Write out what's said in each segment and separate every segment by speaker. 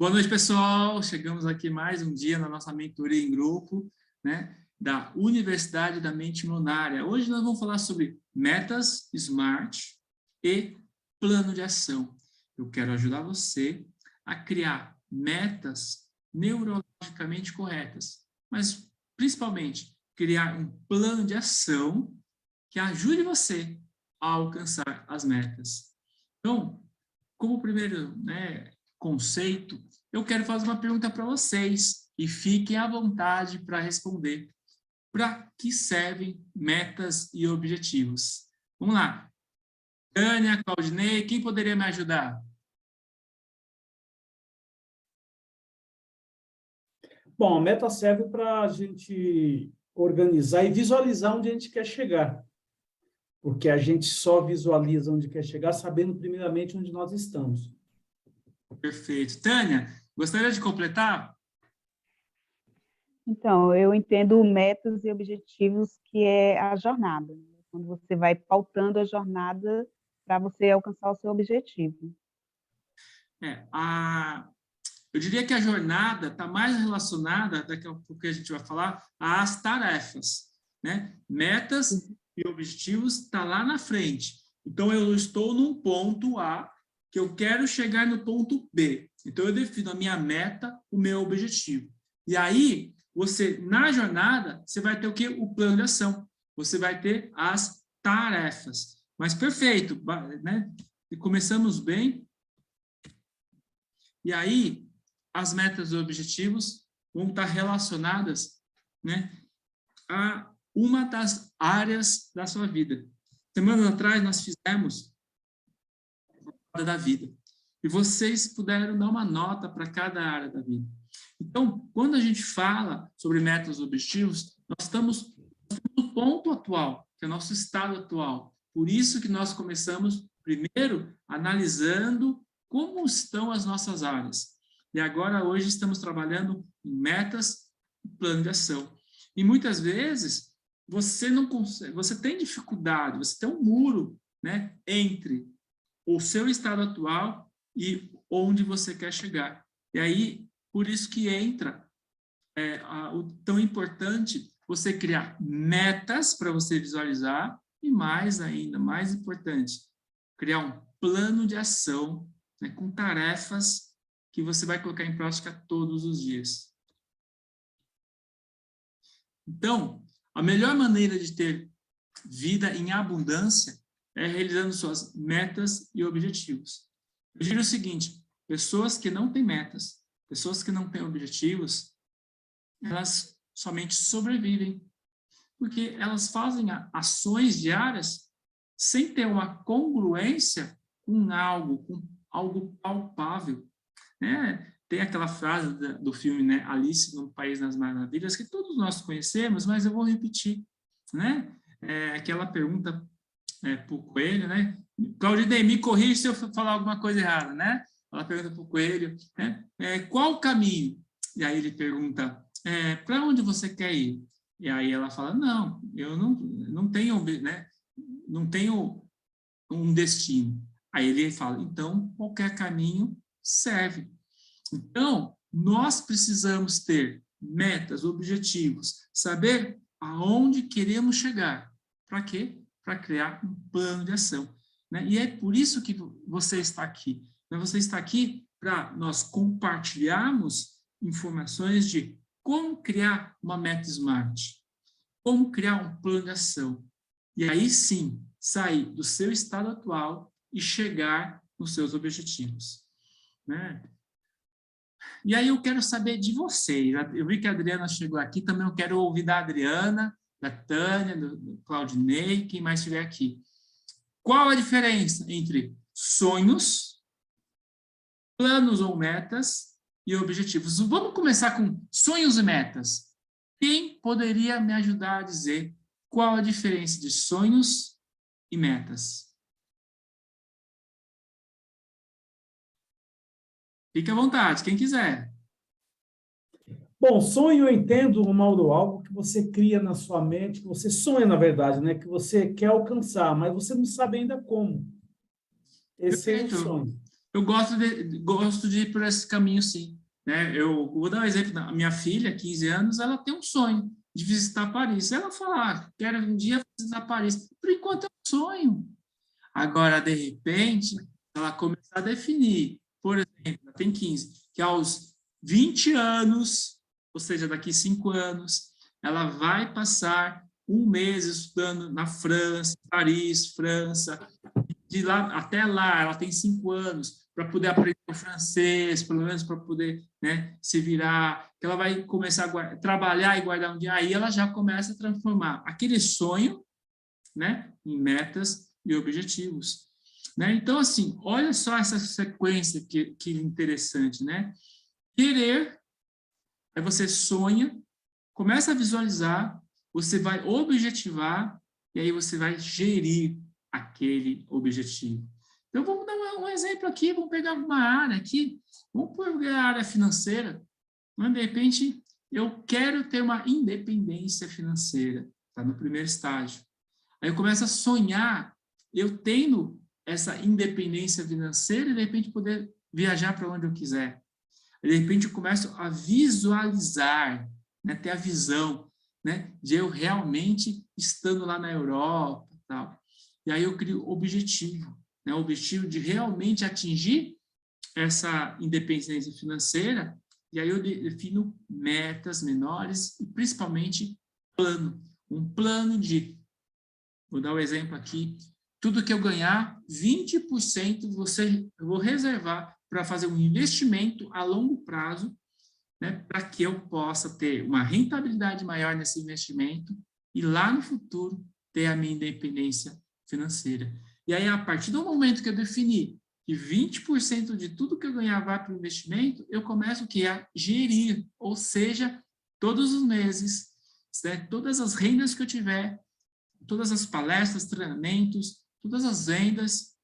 Speaker 1: Boa noite, pessoal. Chegamos aqui mais um dia na nossa mentoria em grupo, né, da Universidade da Mente Milionária. Hoje nós vamos falar sobre metas SMART e plano de ação. Eu quero ajudar você a criar metas neurologicamente corretas, mas principalmente criar um plano de ação que ajude você a alcançar as metas. Então, como primeiro, conceito, eu quero fazer uma pergunta para vocês e fiquem à vontade para responder. Para que servem metas e objetivos? Vamos lá. Tânia, Claudinei, quem poderia me ajudar?
Speaker 2: Bom, a meta serve para a gente organizar e visualizar onde a gente quer chegar. Porque a gente só visualiza onde quer chegar sabendo primeiramente onde nós estamos.
Speaker 1: Perfeito. Tânia, gostaria de completar?
Speaker 3: Então, eu entendo metas e objetivos, que é a jornada. Quando você vai pautando a jornada para você alcançar o seu objetivo.
Speaker 1: Eu diria que a jornada está mais relacionada, daqui a pouco a gente vai falar, às tarefas, né? Metas e objetivos está lá na frente. Então, eu estou num ponto A, que eu quero chegar no ponto B. Então, eu defino a minha meta, o meu objetivo. E aí, você, na jornada, você vai ter o quê? O plano de ação. Você vai ter as tarefas. Mas perfeito, né? E começamos bem. E aí, as metas e objetivos vão estar relacionadas, né, a uma das áreas da sua vida. Semanas atrás, nós fizemos a roda da vida. E vocês puderam dar uma nota para cada área da vida. Então, quando a gente fala sobre metas e objetivos, nós estamos no ponto atual, que é o nosso estado atual. Por isso que nós começamos, primeiro, analisando como estão as nossas áreas. E agora, hoje, estamos trabalhando em metas e plano de ação. E muitas vezes, você não consegue, você tem dificuldade, você tem um muro, né, entre o seu estado atual e onde você quer chegar. E aí, por isso que entra o tão importante você criar metas para você visualizar e, mais ainda, mais importante, criar um plano de ação, né, com tarefas que você vai colocar em prática todos os dias. Então, a melhor maneira de ter vida em abundância é realizando suas metas e objetivos. Eu digo o seguinte, pessoas que não têm metas, pessoas que não têm objetivos, elas somente sobrevivem, porque elas fazem ações diárias sem ter uma congruência com algo palpável. Né? Tem aquela frase do filme, né, Alice no País das Maravilhas, que todos nós conhecemos, mas eu vou repetir. Né? Aquela pergunta para o coelho, né? Claudinei, me corrija se eu falar alguma coisa errada, né? Ela pergunta para o coelho, né? Qual o caminho? E aí ele pergunta, para onde você quer ir? E aí ela fala, não, eu não tenho, né? Não tenho um destino. Aí ele fala, então, qualquer caminho serve. Então, nós precisamos ter metas, objetivos, saber aonde queremos chegar. Para quê? Para criar um plano de ação. Né? E é por isso que você está aqui. Você está aqui para nós compartilharmos informações de como criar uma meta SMART, como criar um plano de ação. E aí sim, sair do seu estado atual e chegar nos seus objetivos. Né? E aí eu quero saber de vocês. Eu vi que a Adriana chegou aqui, também eu quero ouvir da Adriana, da Tânia, do Claudinei, quem mais estiver aqui. Qual a diferença entre sonhos, planos ou metas e objetivos? Vamos começar com sonhos e metas. Quem poderia me ajudar a dizer qual a diferença de sonhos e metas? Fique à vontade, quem quiser.
Speaker 2: Bom, sonho eu entendo, Mauro, algo que você cria na sua mente, que você sonha, na verdade, né? Que você quer alcançar, mas você não sabe ainda como. Esse é o sonho.
Speaker 1: eu gosto de ir por esse caminho, sim. Né? Eu vou dar um exemplo da minha filha, 15 anos, ela tem um sonho de visitar Paris. Ela fala, quero um dia visitar Paris. Por enquanto é um sonho. Agora, de repente, ela começar a definir, por exemplo, ela tem 15, que aos 20 anos, ou seja, daqui 5 anos, ela vai passar um mês estudando na França, Paris, França. De lá até lá, ela tem 5 anos para poder aprender o francês, pelo menos para poder, né, se virar, que ela vai começar a trabalhar e guardar um dia, aí ela já começa a transformar aquele sonho, né, em metas e objetivos. Né? Então, assim, olha só essa sequência que interessante, né? Querer, aí você sonha, começa a visualizar, você vai objetivar, e aí você vai gerir aquele objetivo. Então, vamos dar um exemplo aqui, vamos pegar uma área aqui, vamos pegar a área financeira, mas, de repente, eu quero ter uma independência financeira, está no primeiro estágio. Aí eu começo a sonhar, eu tendo essa independência financeira e, de repente, poder viajar para onde eu quiser. De repente, eu começo a visualizar, né, ter a visão, né, de eu realmente estando lá na Europa, tal. E aí eu crio objetivo, né, o objetivo de realmente atingir essa independência financeira, e aí eu defino metas menores e, principalmente, um plano de, vou dar um exemplo aqui, tudo que eu ganhar, 20% eu vou reservar para fazer um investimento a longo prazo, né, para que eu possa ter uma rentabilidade maior nesse investimento e lá no futuro ter a minha independência financeira. E aí, a partir do momento que eu defini que 20% de tudo que eu ganhar vai para o investimento, eu começo a gerir, ou seja, todos os meses, né, todas as rendas que eu tiver, todas as palestras, treinamentos, todas as vendas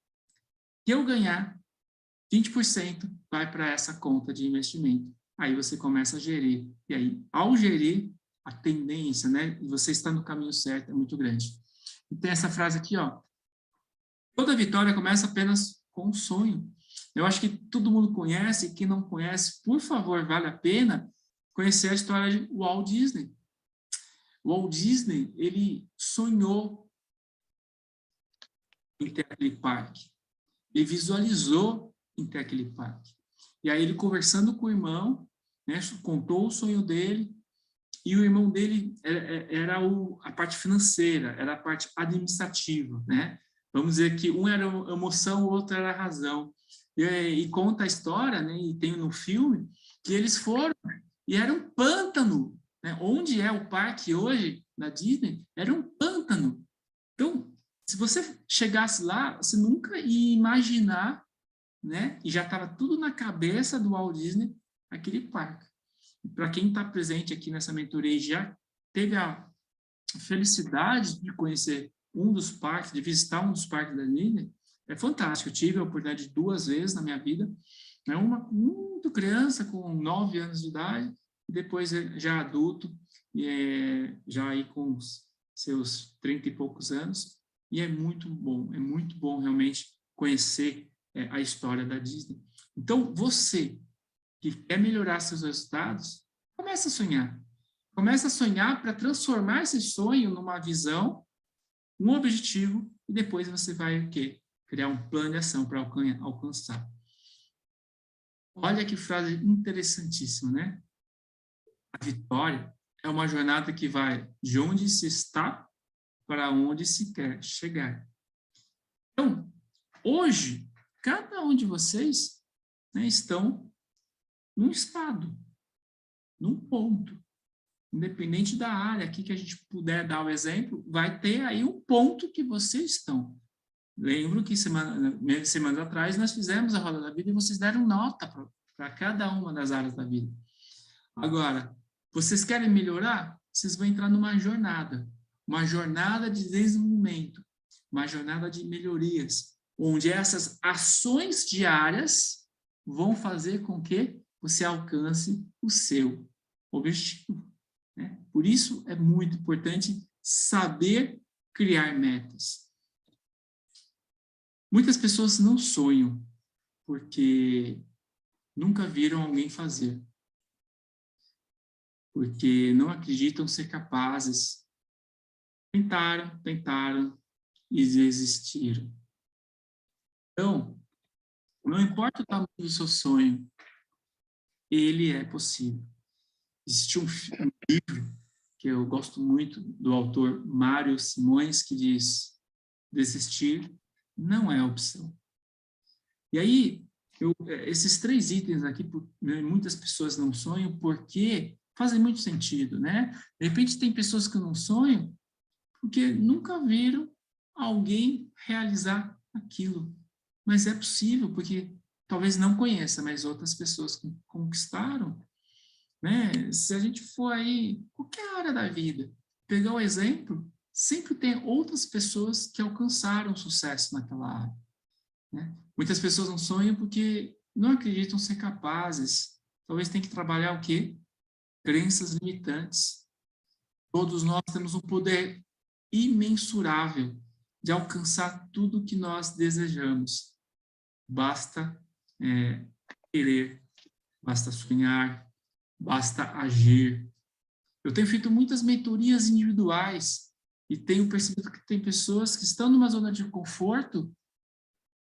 Speaker 1: que eu ganhar, 20% vai para essa conta de investimento. Aí você começa a gerir. E aí, ao gerir, a tendência, né, você está no caminho certo, é muito grande. E tem essa frase aqui, ó. Toda vitória começa apenas com um sonho. Eu acho que todo mundo conhece, quem não conhece, por favor, vale a pena conhecer a história de Walt Disney. Walt Disney, ele sonhou em ter aquele parque. Ele visualizou em ter aquele parque. E aí ele conversando com o irmão, né, contou o sonho dele, e o irmão dele era a parte financeira, era a parte administrativa, né? Vamos dizer que um era emoção, o outro era razão. E conta a história, né, e tem no filme, que eles foram, e era um pântano, né? Onde é o parque hoje, na Disney, era um pântano. Então, se você chegasse lá, você nunca ia imaginar, né? E já estava tudo na cabeça do Walt Disney, aquele parque. Para quem está presente aqui nessa mentoria e já teve a felicidade de conhecer um dos parques, de visitar um dos parques da Disney, é fantástico. Eu tive a oportunidade 2 vezes na minha vida, né? Uma muito criança, com 9 anos de idade, e depois já adulto, já aí com seus 30 e poucos anos, e é muito bom realmente conhecer a história da Disney. Então, você que quer melhorar seus resultados, começa a sonhar. Começa a sonhar para transformar esse sonho numa visão, um objetivo, e depois você vai o quê? Criar um plano de ação para alcançar. Olha que frase interessantíssima, né? A vitória é uma jornada que vai de onde se está para onde se quer chegar. Então, hoje, cada um de vocês, né, estão num estado, num ponto. Independente da área aqui que a gente puder dar o exemplo, vai ter aí um ponto que vocês estão. Lembro que semana atrás nós fizemos a Roda da Vida e vocês deram nota para cada uma das áreas da vida. Agora, vocês querem melhorar? Vocês vão entrar numa jornada de desenvolvimento, uma jornada de melhorias, onde essas ações diárias vão fazer com que você alcance o seu objetivo. Né? Por isso é muito importante saber criar metas. Muitas pessoas não sonham, porque nunca viram alguém fazer. Porque não acreditam ser capazes. Tentaram e desistiram. Então, não importa o tamanho do seu sonho, ele é possível. Existe um livro que eu gosto muito, do autor Mário Simões, que diz: desistir não é opção. E aí, esses 3 itens aqui, muitas pessoas não sonham porque fazem muito sentido, né? De repente tem pessoas que não sonham porque nunca viram alguém realizar aquilo. Mas é possível, porque talvez não conheça, mas outras pessoas conquistaram, né? Se a gente for aí, qualquer área da vida, pegar o exemplo, sempre tem outras pessoas que alcançaram sucesso naquela área, né? Muitas pessoas não sonham porque não acreditam ser capazes. Talvez tenha que trabalhar o quê? Crenças limitantes. Todos nós temos um poder imensurável de alcançar tudo o que nós desejamos. Basta querer, basta sonhar, basta agir. Eu tenho feito muitas mentorias individuais e tenho percebido que tem pessoas que estão numa zona de conforto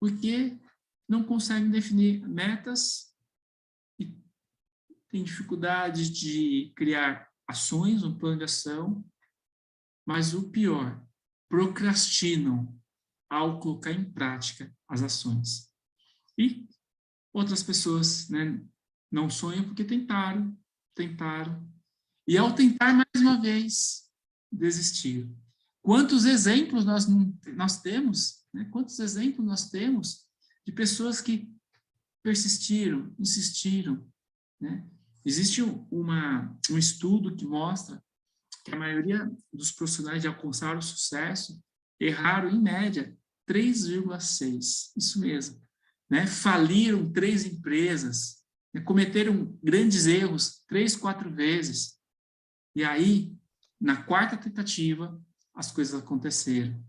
Speaker 1: porque não conseguem definir metas e têm dificuldade de criar ações, um plano de ação, mas o pior, procrastinam ao colocar em prática as ações. E outras pessoas, né, não sonham porque tentaram, e ao tentar mais uma vez, desistiram. Quantos exemplos nós temos, né? Quantos exemplos nós temos de pessoas que persistiram, insistiram, né? Existe um estudo que mostra que a maioria dos profissionais de alcançar o sucesso erraram, em média, 3,6. Isso mesmo. Né? Faliram 3 empresas, né? Cometeram grandes erros 3, 4 vezes. E aí, na 4ª tentativa, as coisas aconteceram.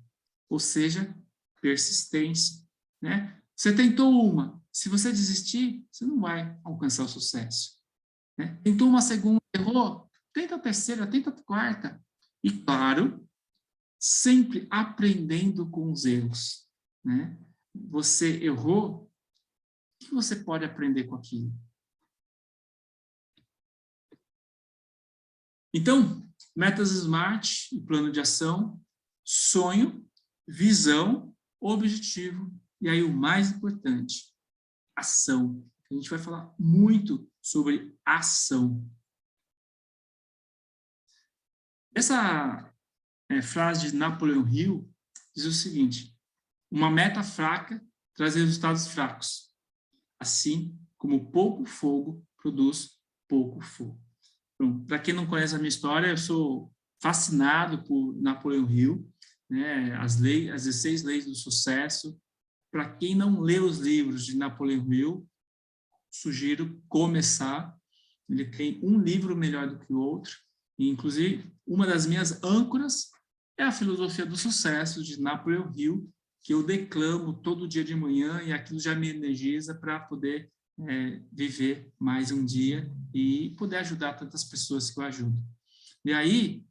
Speaker 1: Ou seja, persistência. Né? Você tentou uma. Se você desistir, você não vai alcançar o sucesso. Né? Tentou uma segunda, errou, tenta a terceira, tenta a 4ª. E, claro, sempre aprendendo com os erros. Né? Você errou, o que você pode aprender com aquilo? Então, metas SMART e plano de ação, sonho, visão, objetivo, e aí o mais importante, ação. A gente vai falar muito sobre ação. Essa frase de Napoleão Hill diz o seguinte: uma meta fraca traz resultados fracos, assim como pouco fogo produz pouco fogo. Então, para quem não conhece a minha história, eu sou fascinado por Napoleão Hill, né, as 16 leis do sucesso. Para quem não lê os livros de Napoleão Hill, sugiro começar. Ele tem um livro melhor do que o outro, e, inclusive, uma das minhas âncoras é a Filosofia do Sucesso, de Napoleão Hill, que eu declamo todo dia de manhã, e aquilo já me energiza para poder viver mais um dia e poder ajudar tantas pessoas que eu ajudo. E aí,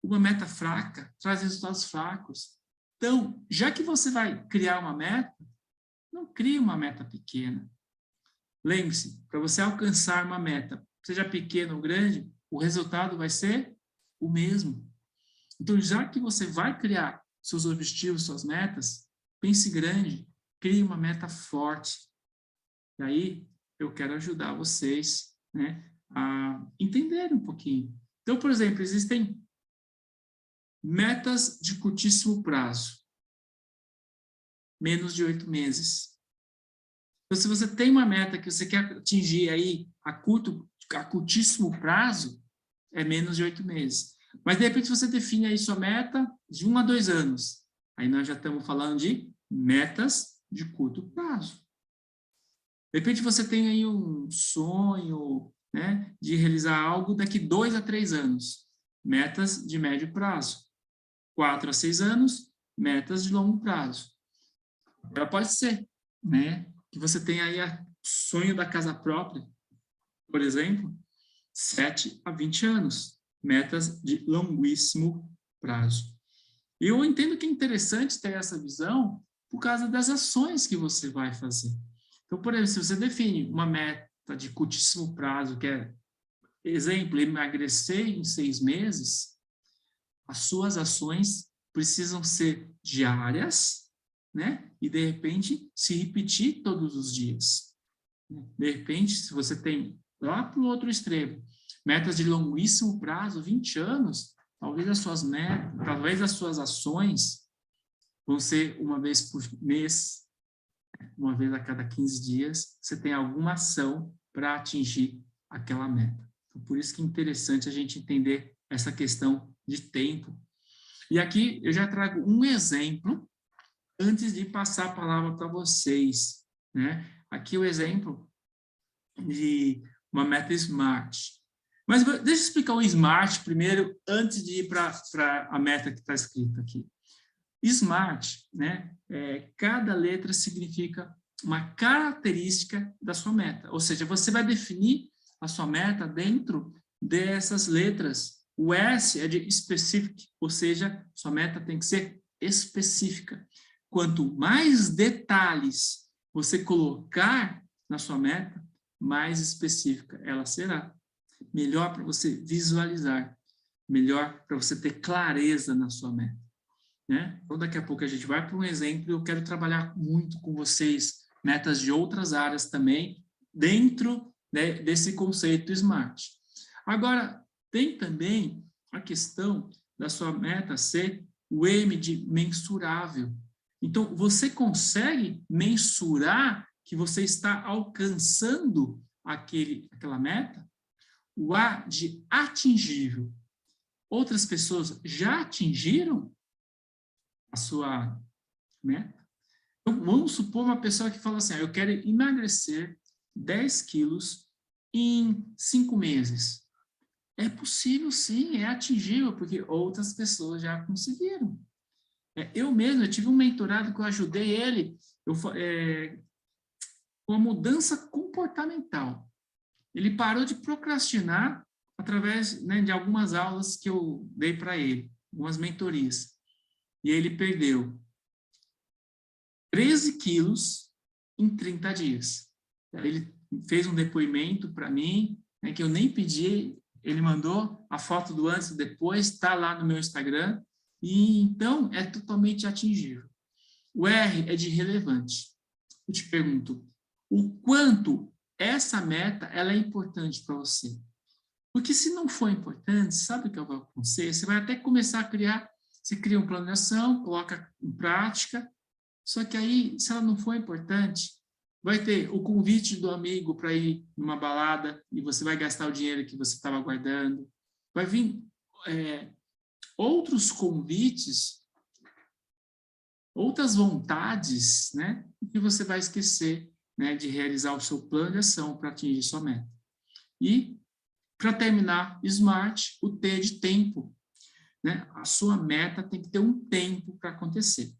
Speaker 1: uma meta fraca traz resultados fracos. Então, já que você vai criar uma meta, não crie uma meta pequena. Lembre-se, para você alcançar uma meta, seja pequena ou grande, o resultado vai ser o mesmo. Então, já que você vai criar seus objetivos, suas metas, pense grande, crie uma meta forte. E aí, eu quero ajudar vocês, né, a entenderem um pouquinho. Então, por exemplo, existem metas de curtíssimo prazo, menos de 8 meses. Então, se você tem uma meta que você quer atingir aí a curtíssimo prazo, é menos de 8 meses. Mas, de repente, você define aí sua meta de 1 a 2 anos. Aí nós já estamos falando de metas de curto prazo. De repente, você tem aí um sonho, né, de realizar algo daqui 2 a 3 anos. Metas de médio prazo. 4 a 6 anos, metas de longo prazo. Ela pode ser, né, que você tem aí o sonho da casa própria, por exemplo, 7 a 20 anos, metas de longuíssimo prazo. E eu entendo que é interessante ter essa visão por causa das ações que você vai fazer. Então, por exemplo, se você define uma meta de curtíssimo prazo, que é, exemplo, emagrecer em 6 meses, as suas ações precisam ser diárias, né? E, de repente, se repetir todos os dias. De repente, se você tem lá para o outro extremo, metas de longuíssimo prazo, 20 anos, talvez as suas metas, talvez as suas ações vão ser uma vez por mês, uma vez a cada 15 dias, você tem alguma ação para atingir aquela meta. Então, por isso que é interessante a gente entender essa questão de tempo. E aqui eu já trago um exemplo antes de passar a palavra para vocês, né? Aqui o exemplo de uma meta SMART. Mas deixa eu explicar o SMART primeiro, antes de ir para a meta que está escrita aqui. SMART, né? Cada letra significa uma característica da sua meta. Ou seja, você vai definir a sua meta dentro dessas letras. O S é de specific, ou seja, sua meta tem que ser específica. Quanto mais detalhes você colocar na sua meta, mais específica ela será. Melhor para você visualizar, melhor para você ter clareza na sua meta. Né? Então, daqui a pouco a gente vai para um exemplo e eu quero trabalhar muito com vocês metas de outras áreas também, dentro, né, desse conceito SMART. Agora, tem também a questão da sua meta ser o M de mensurável. Então, você consegue mensurar que você está alcançando aquela meta? O A de atingível. Outras pessoas já atingiram a sua meta? Então, vamos supor uma pessoa que fala assim, eu quero emagrecer 10 quilos em 5 meses. É possível, sim, é atingível, porque outras pessoas já conseguiram. Eu mesmo, eu tive um mentorado que eu ajudei ele com a mudança comportamental. Ele parou de procrastinar através, né, de algumas aulas que eu dei para ele, algumas mentorias. E ele perdeu 13 quilos em 30 dias. Ele fez um depoimento para mim, né, que eu nem pedi, ele mandou a foto do antes e depois, está lá no meu Instagram, e então é totalmente atingível. O R é de relevante. Eu te pergunto, o quanto essa meta ela é importante para você? Porque se não for importante, sabe o que vai acontecer? Você vai até começar a criar, você cria um plano de ação, coloca em prática, só que aí, se ela não for importante, vai ter o convite do amigo para ir numa balada e você vai gastar o dinheiro que você estava guardando. Vai vir outros convites, outras vontades, né? E você vai esquecer, né, de realizar o seu plano de ação para atingir sua meta. E, para terminar, SMART, o T de tempo. Né? A sua meta tem que ter um tempo para acontecer.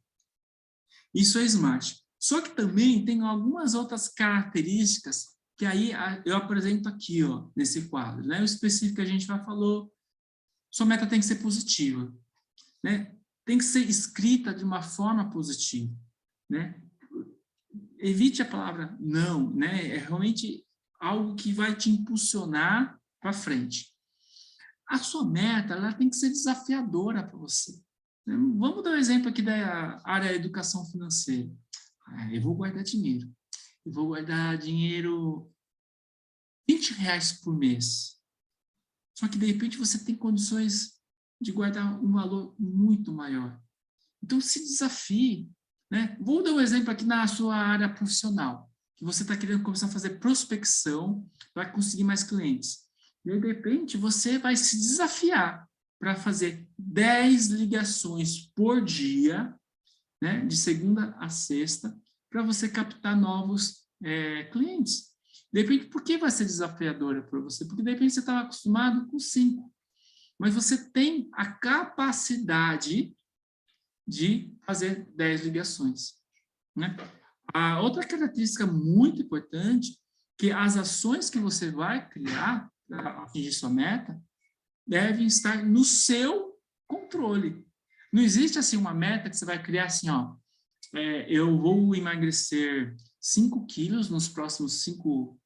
Speaker 1: Isso é SMART. Só que também tem algumas outras características que aí eu apresento aqui, ó, nesse quadro. Né? O específico que a gente já falou, sua meta tem que ser positiva. Né? Tem que ser escrita de uma forma positiva. Né? Evite a palavra não. Né? É realmente algo que vai te impulsionar para frente. A sua meta ela tem que ser desafiadora para você. Vamos dar um exemplo aqui da área da educação financeira. Eu vou guardar dinheiro. Eu vou guardar dinheiro R$20 por mês. Só que, de repente, você tem condições de guardar um valor muito maior. Então, se desafie. Né? Vou dar um exemplo aqui na sua área profissional, que você está querendo começar a fazer prospecção para conseguir mais clientes. E aí, de repente, você vai se desafiar para fazer 10 ligações por dia, né, de segunda a sexta, para você captar novos clientes. De repente, por que vai ser desafiadora para você? Porque, de repente, você estava acostumado com 5. Mas você tem a capacidade de fazer 10 ligações. Né? A outra característica muito importante, que as ações que você vai criar para atingir sua meta devem estar no seu controle. Não existe assim uma meta que você vai criar assim, ó, eu vou emagrecer 5 quilos nos próximos 5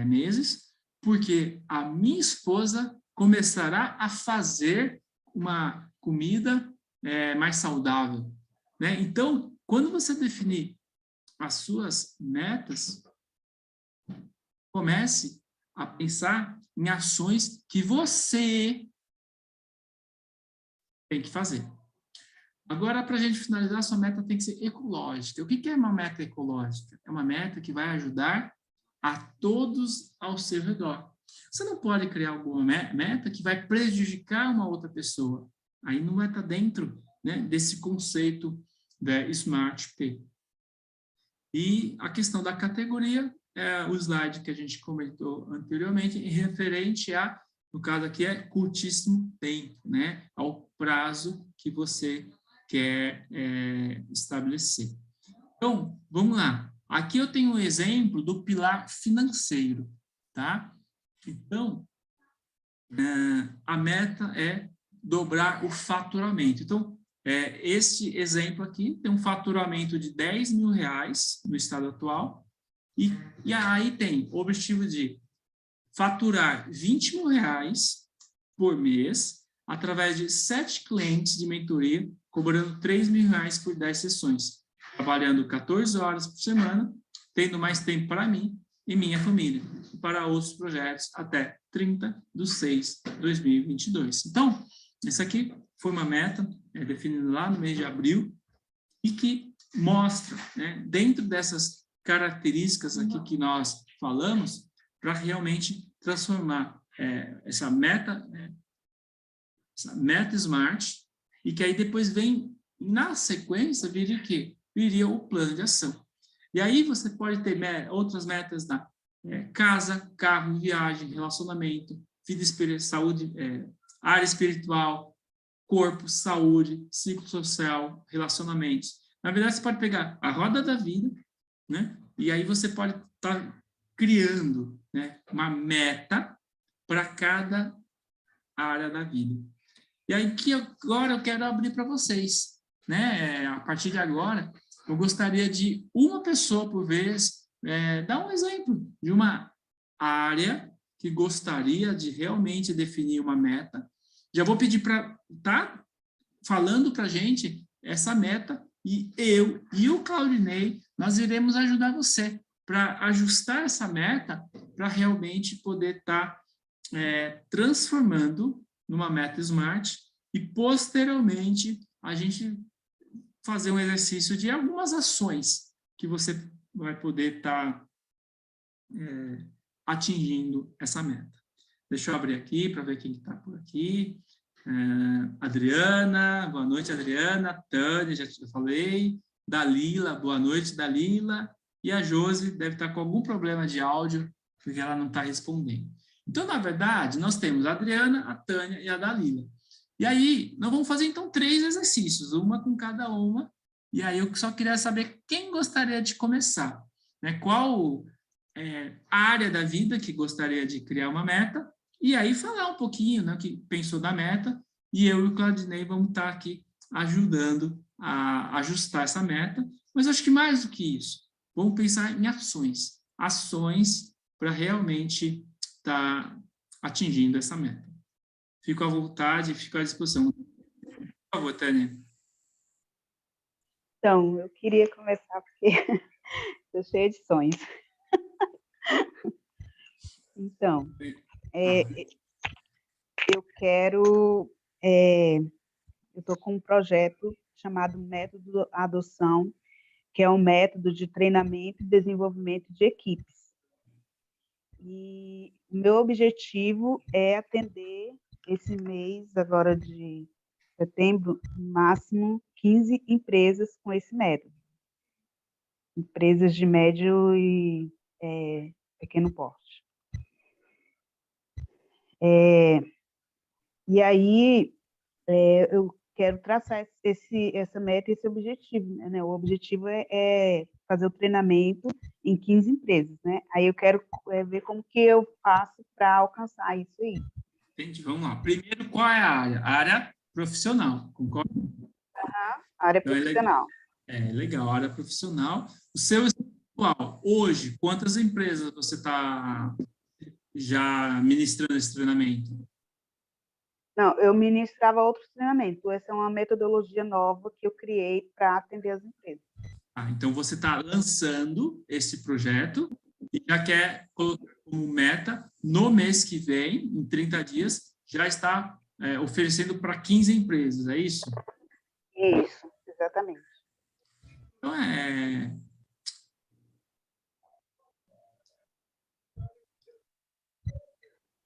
Speaker 1: meses, porque a minha esposa começará a fazer uma comida mais saudável, né? Então, quando você definir as suas metas, comece a pensar em ações que você tem que fazer. Agora, para a gente finalizar, sua meta tem que ser ecológica. O que é uma meta ecológica? É uma meta que vai ajudar a todos ao seu redor. Você não pode criar alguma meta que vai prejudicar uma outra pessoa. Aí não vai estar dentro, né, desse conceito da Smart P. E a questão da categoria, o slide que a gente comentou anteriormente, referente a, no caso aqui, é curtíssimo tempo, né, ao prazo que você quer estabelecer. Então, vamos lá. Aqui eu tenho um exemplo do pilar financeiro, tá? Então, a meta é dobrar o faturamento. Então, esse exemplo aqui tem um faturamento de R$10.000 no estado atual, e aí tem o objetivo de faturar R$20.000 por mês, através de 7 clientes de mentoria, cobrando R$3.000 por 10 sessões, trabalhando 14 horas por semana, tendo mais tempo para mim e minha família, e para outros projetos até 30/6/2022. Então, essa aqui foi uma meta definida lá no mês de abril e que mostra, né, dentro dessas características aqui que nós falamos, para realmente transformar essa meta Smart, e que aí depois vem, na sequência, viria o quê? Viria o plano de ação. E aí você pode ter outras metas da casa, carro, viagem, relacionamento, vida, saúde, área espiritual, corpo, saúde, ciclo social, relacionamentos. Na verdade, você pode pegar a roda da vida, né? E aí você pode estar criando, né, uma meta para cada área da vida. E aí que agora eu quero abrir para vocês, né? A partir de agora, eu gostaria de uma pessoa por vez dar um exemplo de uma área que gostaria de realmente definir uma meta. Já vou pedir para tá falando para a gente essa meta, e eu e o Claudinei, nós iremos ajudar você para ajustar essa meta para realmente poder estar transformando numa meta Smart e, posteriormente, a gente fazer um exercício de algumas ações que você vai poder estar atingindo essa meta. Deixa eu abrir aqui para ver quem está por aqui. Adriana, boa noite, Adriana. Tânia, já te falei. Dalila, boa noite, Dalila. E a Josi deve estar com algum problema de áudio, porque ela não está respondendo. Então, na verdade, nós temos a Adriana, a Tânia e a Dalila. E aí, nós vamos fazer, então, 3 exercícios, uma com cada uma. E aí, eu só queria saber quem gostaria de começar, né? Qual área da vida que gostaria de criar uma meta, e aí falar um pouquinho, né, que pensou da meta, e eu e o Claudinei vamos estar aqui ajudando a ajustar essa meta. Mas acho que mais do que isso, vamos pensar em ações. Ações para realmente estar atingindo essa meta. Fico à vontade, fico à disposição. Por favor, Tânia.
Speaker 3: Então, eu queria começar porque estou cheia de sonhos. Então, eu quero... eu estou com um projeto chamado Método Adoção, que é um método de treinamento e desenvolvimento de equipes. E o meu objetivo é atender esse mês, agora de setembro, no máximo 15 empresas com esse método. Empresas de médio e pequeno porte. E aí, eu quero traçar essa meta e esse objetivo, né? O objetivo é fazer o treinamento em 15 empresas, né? Aí eu quero ver como que eu faço para alcançar isso aí.
Speaker 1: Entendi, vamos lá. Primeiro, qual é a área? A área profissional, concorda?
Speaker 3: Área
Speaker 1: Então,
Speaker 3: profissional.
Speaker 1: legal, área profissional. O seu atual, hoje, quantas empresas você está já ministrando esse treinamento?
Speaker 3: Não, eu ministrava outros treinamentos. Essa é uma metodologia nova que eu criei para atender as empresas.
Speaker 1: Então, você está lançando esse projeto e já quer colocar como meta, no mês que vem, em 30 dias, já está oferecendo para 15 empresas, é isso?
Speaker 3: Isso, exatamente.
Speaker 1: Então,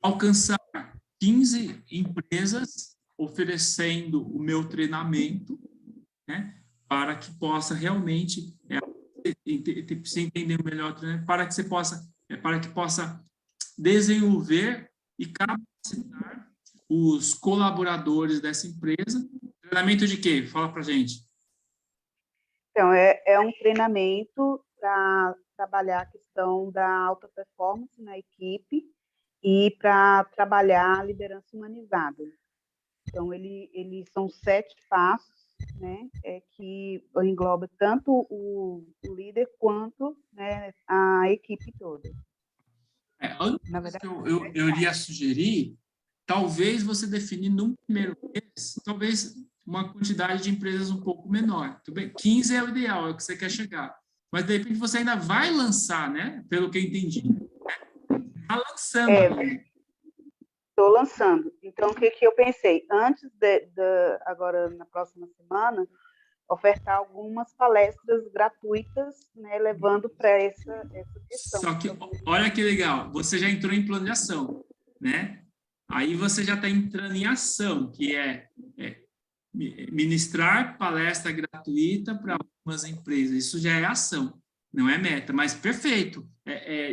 Speaker 1: alcançar 15 empresas oferecendo o meu treinamento, né, para que possa realmente você entender melhor, para que possa desenvolver e capacitar os colaboradores dessa empresa. Treinamento de quê? Fala para a gente.
Speaker 3: Então, é um treinamento para trabalhar a questão da alta performance na equipe e para trabalhar a liderança humanizada. Então, ele são 7 passos, né, que engloba tanto o líder quanto, né, a equipe toda.
Speaker 1: Na verdade, eu iria sugerir, talvez você definir num primeiro mês, talvez uma quantidade de empresas um pouco menor. Tudo bem? 15 é o ideal, é o que você quer chegar. Mas, de repente, você ainda vai lançar, né? Pelo que eu entendi. Está lançando.
Speaker 3: Estou lançando. Então, o que eu pensei? Antes agora, na próxima semana, ofertar algumas palestras gratuitas, né, levando para essa questão.
Speaker 1: Só que, olha que legal, você já entrou em plano de ação, né? Aí você já está entrando em ação, que é ministrar palestra gratuita para algumas empresas. Isso já é ação, não é meta, mas perfeito.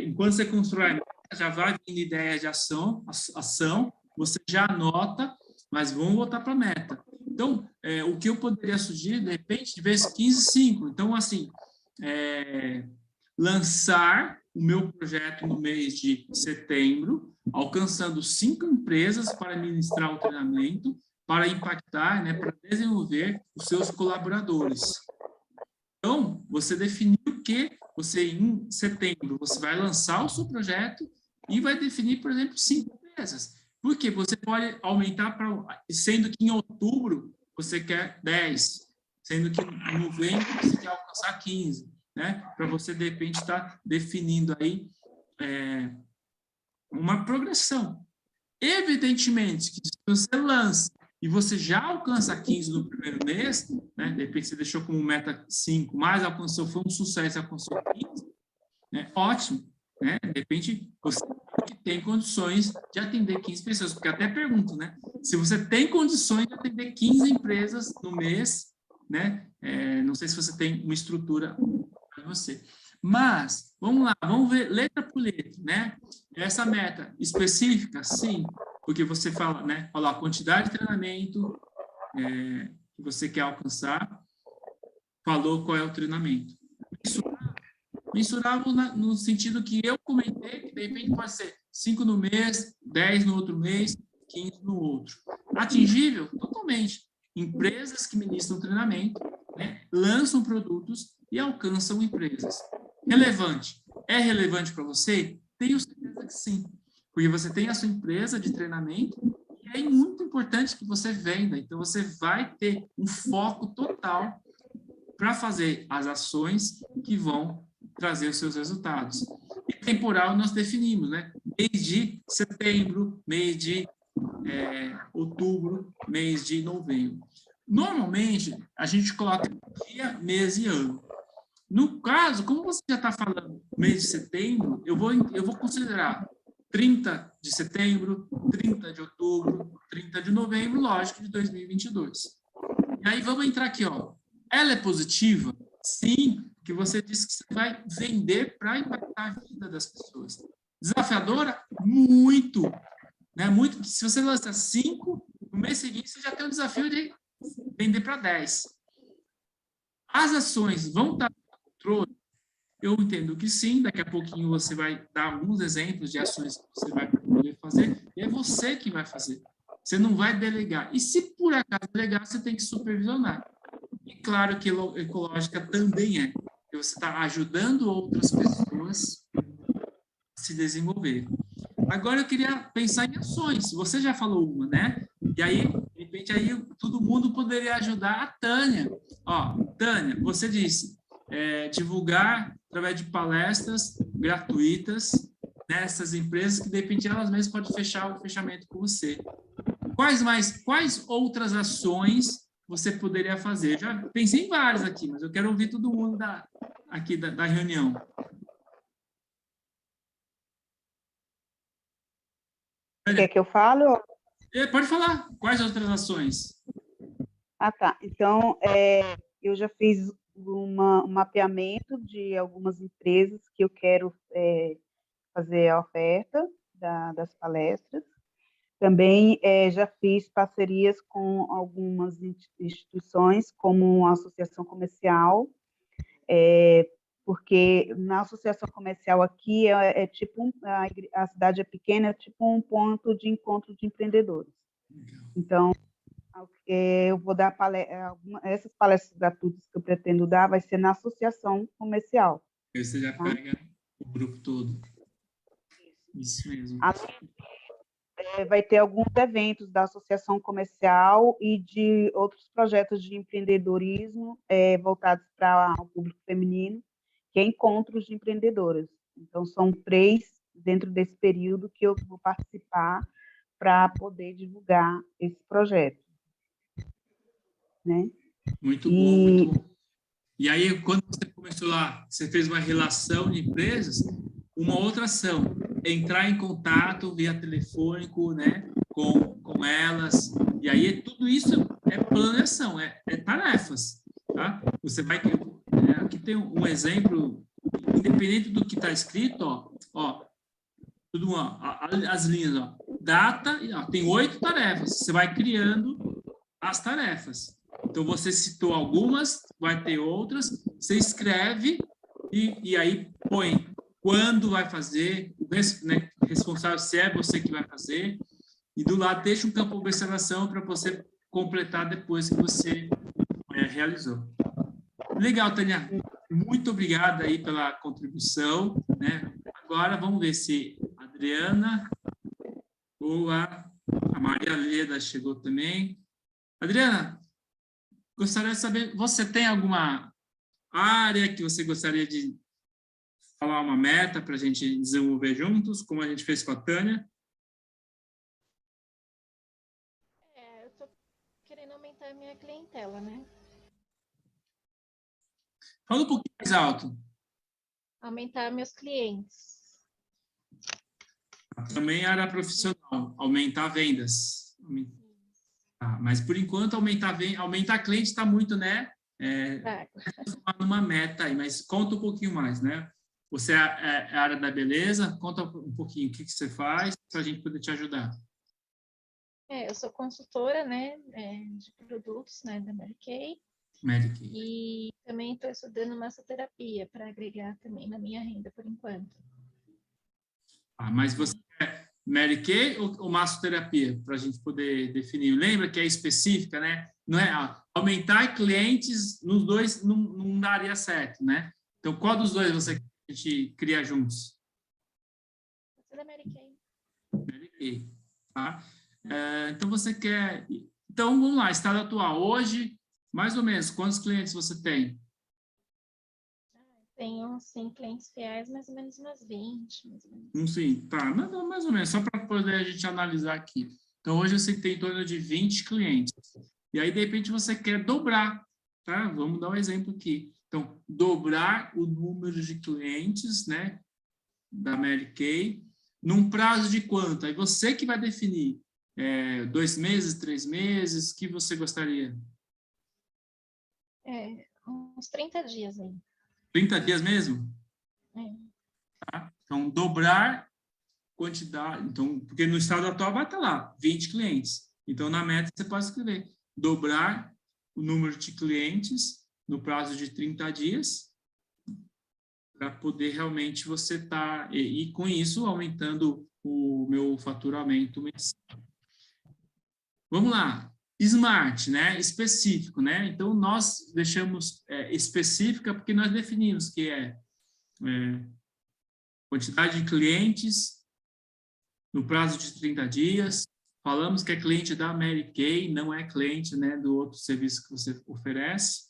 Speaker 1: Enquanto você constrói a meta, já vai vindo ideia de ação, você já anota, mas vamos voltar para a meta. Então, o que eu poderia sugerir, de repente, de vez 15, 5. Então, assim, lançar o meu projeto no mês de setembro, alcançando 5 empresas para ministrar o treinamento, para impactar, né, para desenvolver os seus colaboradores. Então, você definiu que você, em setembro, você vai lançar o seu projeto e vai definir, por exemplo, 5 empresas. Porque você pode aumentar para... Sendo que em outubro você quer 10, sendo que em novembro você quer alcançar 15, né? Para você, de repente, estar definindo aí uma progressão. Evidentemente, que se você lança e você já alcança 15 no primeiro mês, né? De repente você deixou como meta 5, mas alcançou, foi um sucesso, alcançou 15, né? Ótimo, né? De repente você tem condições de atender 15 pessoas, porque até pergunto, né? Se você tem condições de atender 15 empresas no mês, né? Não sei se você tem uma estrutura para você. Mas, vamos lá, vamos ver letra por letra, né? Essa meta específica, sim, porque você fala, né? Fala a quantidade de treinamento que você quer alcançar, falou qual é o treinamento. Mensurável no sentido que eu comentei, que de repente pode ser 5 no mês, 10 no outro mês, 15 no outro. Atingível? Totalmente. Empresas que ministram treinamento, né, lançam produtos e alcançam empresas. Relevante? É relevante para você? Tenho certeza que sim. Porque você tem a sua empresa de treinamento e é muito importante que você venda. Então, você vai ter um foco total para fazer as ações que vão trazer os seus resultados. E temporal nós definimos, né? Mês de setembro, mês de outubro, mês de novembro. Normalmente, a gente coloca dia, mês e ano. No caso, como você já está falando mês de setembro, eu vou considerar 30 de setembro, 30 de outubro, 30 de novembro, lógico, de 2022. E aí vamos entrar aqui, ó. Ela é positiva? Sim, porque você disse que você vai vender para impactar a vida das pessoas. Desafiadora? Muito. Né? Muito. Se você lança 5, no mês seguinte você já tem um desafio de vender para 10. As ações vão estar no controle? Eu entendo que sim, daqui a pouquinho você vai dar alguns exemplos de ações que você vai poder fazer, e é você que vai fazer. Você não vai delegar. E se por acaso delegar, você tem que supervisionar. E claro que ecológica também é, porque você está ajudando outras pessoas a se desenvolver. Agora eu queria pensar em ações. Você já falou uma, né? E aí, de repente, aí todo mundo poderia ajudar a Tânia. Ó, Tânia, você disse divulgar através de palestras gratuitas nessas empresas que, de repente, elas mesmas podem fechar o fechamento com você. Quais outras ações você poderia fazer? Já pensei em várias aqui, mas eu quero ouvir todo mundo aqui da reunião.
Speaker 3: Quer que eu fale?
Speaker 1: Pode falar. Quais outras ações?
Speaker 3: Ah, tá. Então, eu já fiz um mapeamento de algumas empresas que eu quero fazer a oferta das palestras. Também já fiz parcerias com algumas instituições, como a Associação Comercial, porque na Associação Comercial aqui é tipo, a cidade é pequena, é tipo um ponto de encontro de empreendedores. Então, eu vou dar essas palestras gratuitas que eu pretendo dar, vai ser na Associação Comercial.
Speaker 1: Aí você já pega o grupo todo. Isso mesmo.
Speaker 3: Vai ter alguns eventos da Associação Comercial e de outros projetos de empreendedorismo voltados para o público feminino, que é encontros de empreendedoras. Então, são 3 dentro desse período que eu vou participar para poder divulgar esse projeto. Né?
Speaker 1: Muito bom, muito bom. E aí, quando você começou lá, você fez uma relação de empresas, uma outra ação, entrar em contato via telefônico, né, com elas, e aí tudo isso é plano de ação, é tarefas, tá? Você vai, aqui tem um exemplo, independente do que está escrito, ó, tudo, as linhas, ó, data, ó, tem 8 tarefas, você vai criando as tarefas. Então, você citou algumas, vai ter outras, você escreve e aí põe quando vai fazer, o responsável se é você que vai fazer, e do lado deixa um campo de observação para você completar depois que você realizou. Legal, Tânia. Muito obrigada aí pela contribuição, né? Agora vamos ver se a Adriana ou a Maria Leda chegou também. Adriana, gostaria de saber, você tem alguma área que você gostaria de falar uma meta para a gente desenvolver juntos, como a gente fez com a Tânia?
Speaker 4: Eu estou querendo aumentar a minha clientela, né?
Speaker 1: Fala um pouquinho mais alto.
Speaker 4: Aumentar meus clientes.
Speaker 1: Também área profissional, aumentar vendas. Mas, por enquanto, aumentar cliente está muito, né? Numa meta aí, mas conta um pouquinho mais, né? Você é a área da beleza? Conta um pouquinho o que você faz para a gente poder te ajudar.
Speaker 4: Eu sou consultora, né, de produtos, né, da Mary Kay. E também estou estudando massoterapia para agregar também na minha renda por enquanto.
Speaker 1: Mas você é Mary Kay ou massoterapia? Para a gente poder definir. Lembra que é específica, né? Não é aumentar clientes nos dois não daria certo, né? Então, qual dos dois você quer que a gente cria juntos?
Speaker 4: Você é da Mary Kay.
Speaker 1: Mary Kay, tá? Então, você quer... Então, vamos lá, estado atual. Hoje, mais ou menos, quantos clientes você tem?
Speaker 4: Tenho, sim, clientes fiéis, mais ou menos umas 20. Mais ou menos.
Speaker 1: Sim, tá, mais ou menos, só para poder a gente analisar aqui. Então, hoje você tem em torno de 20 clientes. E aí, de repente, você quer dobrar, tá? Vamos dar um exemplo aqui. Então, dobrar o número de clientes, né, da Mary Kay, num prazo de quanto? Aí você que vai definir. 2 meses, 3 meses, o que você gostaria?
Speaker 4: Uns 30 dias aí.
Speaker 1: 30 dias mesmo? Tá? Então, dobrar quantidade. Então, porque no estado atual vai estar lá, 20 clientes. Então, na meta, você pode escrever dobrar o número de clientes no prazo de 30 dias, para poder realmente você estar, e com isso, aumentando o meu faturamento mensal. Vamos lá. Smart, né? Específico, né? Então, nós deixamos específica porque nós definimos que quantidade de clientes no prazo de 30 dias. Falamos que é cliente da Mary Kay, não é cliente, né, do outro serviço que você oferece.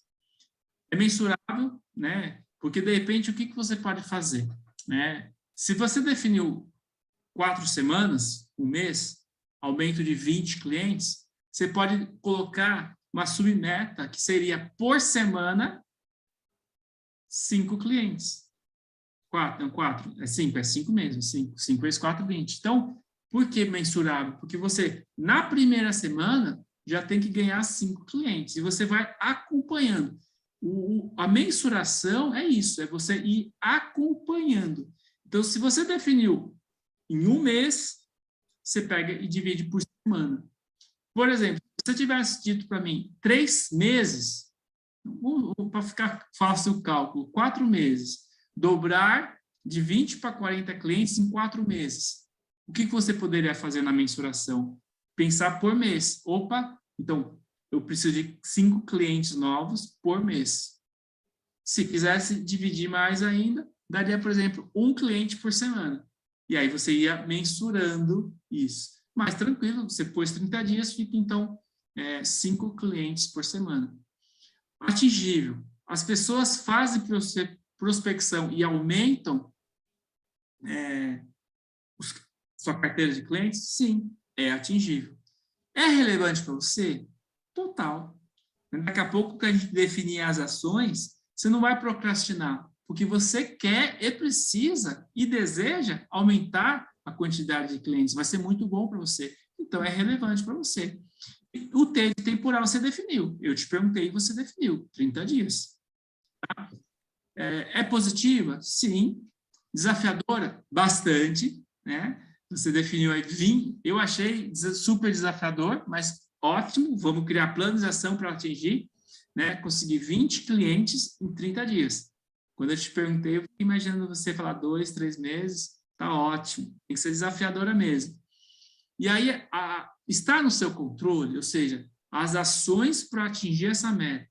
Speaker 1: É mensurável, né? Porque, de repente, o que você pode fazer, né? Se você definiu 4 semanas, um mês, aumento de 20 clientes, você pode colocar uma submeta que seria, por semana, 5 clientes. 4, não, 4, é 5, é 5 mesmo, 5 vezes 4, 20. Então, por que mensurável? Porque você, na primeira semana, já tem que ganhar 5 clientes, e você vai acompanhando. A mensuração é isso, é você ir acompanhando. Então, se você definiu em um mês, você pega e divide por semana. Por exemplo, se você tivesse dito para mim 3 meses, para ficar fácil o cálculo, 4 meses, dobrar de 20 para 40 clientes em 4 meses. O que você poderia fazer na mensuração? Pensar por mês. Opa, então, eu preciso de 5 clientes novos por mês. Se quisesse dividir mais ainda, daria, por exemplo, 1 cliente por semana. E aí você ia mensurando isso. Mas tranquilo, você pôs 30 dias, fica então 5 clientes por semana. Atingível. As pessoas fazem prospecção e aumentam sua carteira de clientes? Sim, é atingível. É relevante para você? Total. Daqui a pouco que a gente definir as ações, você não vai procrastinar, porque você quer e precisa e deseja aumentar a quantidade de clientes. Vai ser muito bom para você. Então, é relevante para você. O temporal você definiu. Eu te perguntei e você definiu. 30 dias. Tá? É positiva? Sim. Desafiadora? Bastante. Né? Você definiu aí 20. Eu achei super desafiador, mas ótimo. Vamos criar plano de ação para atingir. Né? Conseguir 20 clientes em 30 dias. Quando eu te perguntei, eu fiquei imaginando você falar 2, 3 meses. Tá ótimo. Tem que ser desafiadora mesmo. E aí, está no seu controle, ou seja, as ações para atingir essa meta.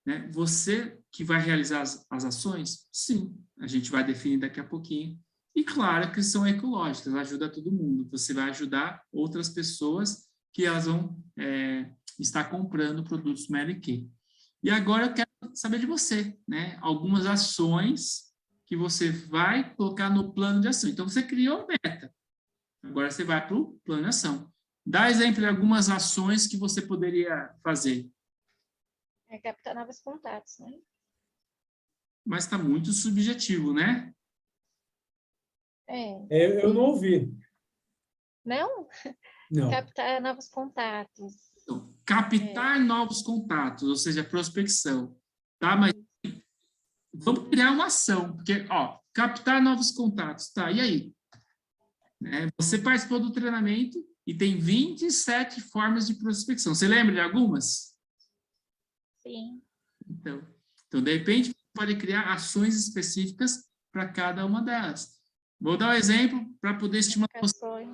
Speaker 1: Né? Você que vai realizar as ações? Sim, a gente vai definir daqui a pouquinho. E claro que são ecológicas, ajuda todo mundo. Você vai ajudar outras pessoas que elas vão estar comprando produtos Mary Kay. E agora eu quero saber de você, né? Algumas ações que você vai colocar no plano de ação. Então, você criou meta. Agora você vai para o plano de ação. Dá exemplo de algumas ações que você poderia fazer.
Speaker 4: Captar novos contatos, né?
Speaker 1: Mas está muito subjetivo, né?
Speaker 2: Eu não ouvi.
Speaker 4: Não?
Speaker 2: Não.
Speaker 4: Captar novos contatos.
Speaker 1: Então, captar novos contatos, ou seja, prospecção. Tá? Mas vamos criar uma ação, porque, captar novos contatos, tá? E aí? Você participou do treinamento e tem 27 formas de prospecção. Você lembra de algumas?
Speaker 4: Sim.
Speaker 1: Então, de repente, você pode criar ações específicas para cada uma delas. Vou dar um exemplo para poder estimular você.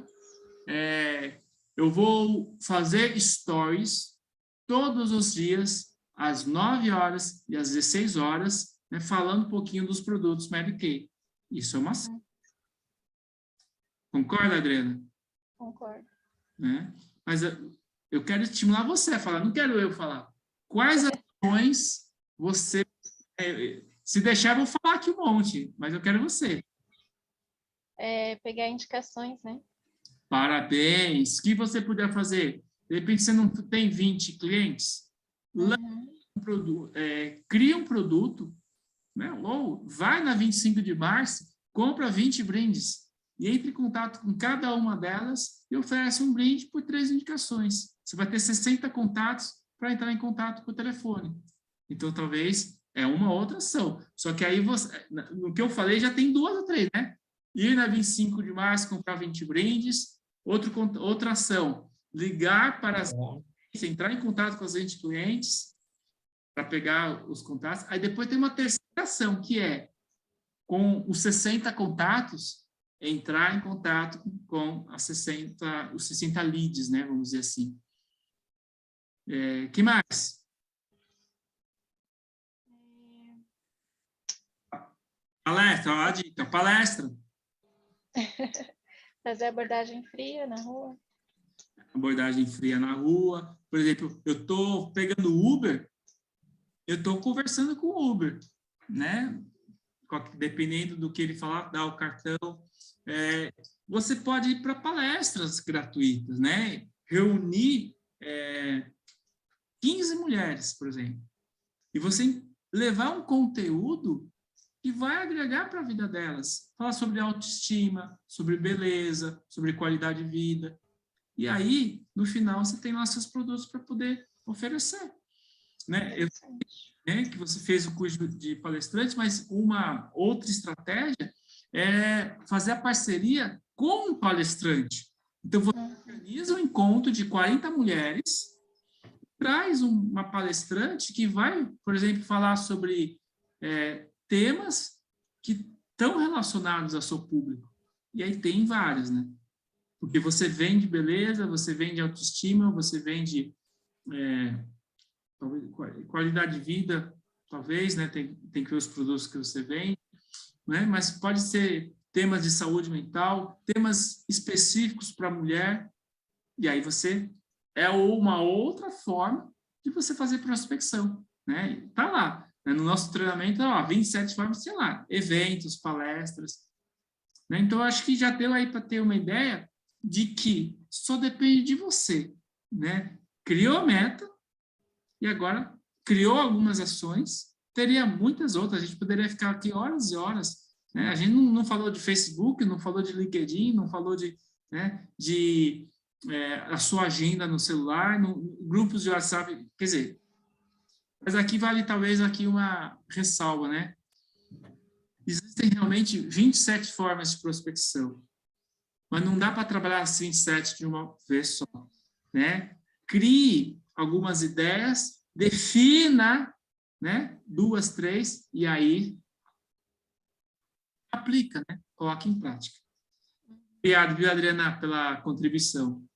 Speaker 1: Eu vou fazer stories todos os dias, às 9 horas e às 16 horas, né, falando um pouquinho dos produtos Mary Kay. Isso é uma ação. Concorda, Adriana?
Speaker 4: Concordo.
Speaker 1: Né? Mas eu quero estimular você a falar, não quero eu falar. Quais ações você... se deixar, eu vou falar aqui um monte, mas eu quero você.
Speaker 4: Pegar indicações, né?
Speaker 1: Parabéns! O que você puder fazer? De repente, você não tem 20 clientes? Cria um produto, né? Ou vai na 25 de março, compra 20 brindes e entre em contato com cada uma delas e oferece um brinde por 3 indicações. Você vai ter 60 contatos para entrar em contato com o telefone. Então, talvez é uma outra ação. Só que aí, no que eu falei, já tem 2 ou 3, né? Ir na 25 de março, comprar 20 brindes. Outra ação, ligar para as clientes, entrar em contato com as 20 clientes para pegar os contatos. Aí depois tem uma terceira ação, que é, com os 60 contatos, entrar em contato com os 60 leads, né? Vamos dizer assim. Que mais? Palestra, olha a dica. Palestra.
Speaker 4: Fazer abordagem fria na rua.
Speaker 1: Abordagem fria na rua. Por exemplo, eu estou pegando Uber, eu estou conversando com o Uber, né? Dependendo do que ele falar, dá o cartão. Você pode ir para palestras gratuitas, né? Reunir 15 mulheres, por exemplo, e você levar um conteúdo que vai agregar para a vida delas. Falar sobre autoestima, sobre beleza, sobre qualidade de vida. E aí, no final, você tem lá seus produtos para poder oferecer. Né? Eu sei que você fez o curso de palestrante, mas uma outra estratégia é fazer a parceria com um palestrante. Então, você organiza um encontro de 40 mulheres, traz uma palestrante que vai, por exemplo, falar sobre temas que estão relacionados ao seu público. E aí tem vários, né? Porque você vende beleza, você vende autoestima, você vende talvez, qualidade de vida, talvez, né? Tem que ver os produtos que você vende, né? Mas pode ser temas de saúde mental, temas específicos para a mulher, e aí você uma outra forma de você fazer prospecção, né? Tá lá, né? No nosso treinamento, 27 formas, sei lá, eventos, palestras, né? Então, eu acho que já deu aí para ter uma ideia de que só depende de você, né? Criou a meta e agora criou algumas ações, teria muitas outras, a gente poderia ficar aqui horas e horas, né? A gente não falou de Facebook, não falou de LinkedIn, não falou de a sua agenda no celular, grupos de WhatsApp, quer dizer, mas aqui vale talvez aqui uma ressalva, né? Existem realmente 27 formas de prospecção, mas não dá para trabalhar as 27 de uma vez só, né? Crie algumas ideias, defina, né? 2, 3, e aí aplica, né? Coloque em prática. Obrigado, viu, Adriana, pela contribuição.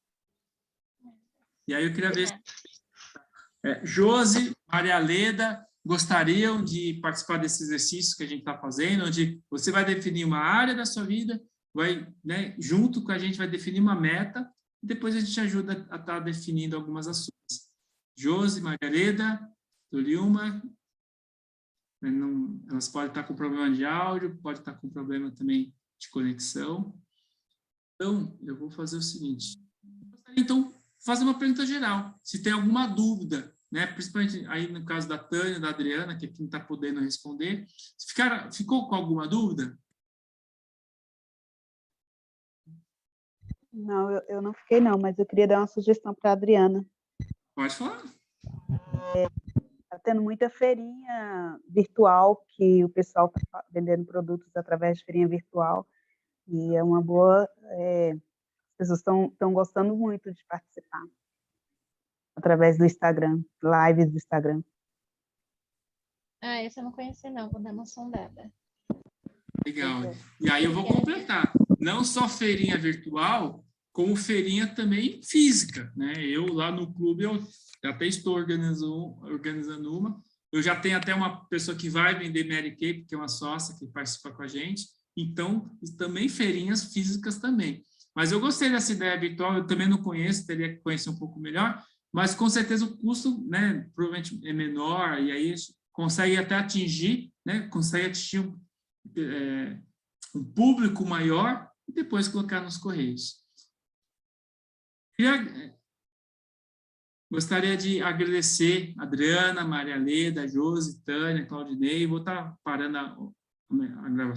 Speaker 1: E aí eu queria ver se Josi, Maria Leda, gostariam de participar desse exercício que a gente está fazendo, onde você vai definir uma área da sua vida, vai, né, junto com a gente vai definir uma meta, e depois a gente ajuda a estar definindo algumas ações. Josi, Maria Leda, Toliuma, elas podem estar com problema de áudio, pode estar com problema também de conexão. Então, eu vou fazer o seguinte. Então, fazer uma pergunta geral. Se tem alguma dúvida, né? Principalmente aí no caso da Tânia, da Adriana, que aqui não está podendo responder. Ficou com alguma dúvida?
Speaker 3: Não, eu não fiquei não, mas eu queria dar uma sugestão para a Adriana.
Speaker 1: Pode falar.
Speaker 3: Está tendo muita feirinha virtual, que o pessoal está vendendo produtos através de feirinha virtual, e é uma boa... as pessoas estão gostando muito de participar através do Instagram, lives do Instagram.
Speaker 4: Esse eu não conheci não, vou dar uma sondada.
Speaker 1: Legal. E aí eu vou completar. Não só feirinha virtual, como feirinha também física, né? Eu lá no clube, eu até estou organizando uma. Eu já tenho até uma pessoa que vai vender Mary Kay, porque é uma sócia que participa com a gente. Então, também feirinhas físicas também. Mas eu gostei dessa ideia virtual, eu também não conheço, teria que conhecer um pouco melhor, mas com certeza o custo, né, provavelmente é menor, e aí consegue até atingir, né, um público maior e depois colocar nos correios. Gostaria de agradecer a Adriana, Maria Leda, Josi, Tânia, Claudinei, vou estar parando a gravação.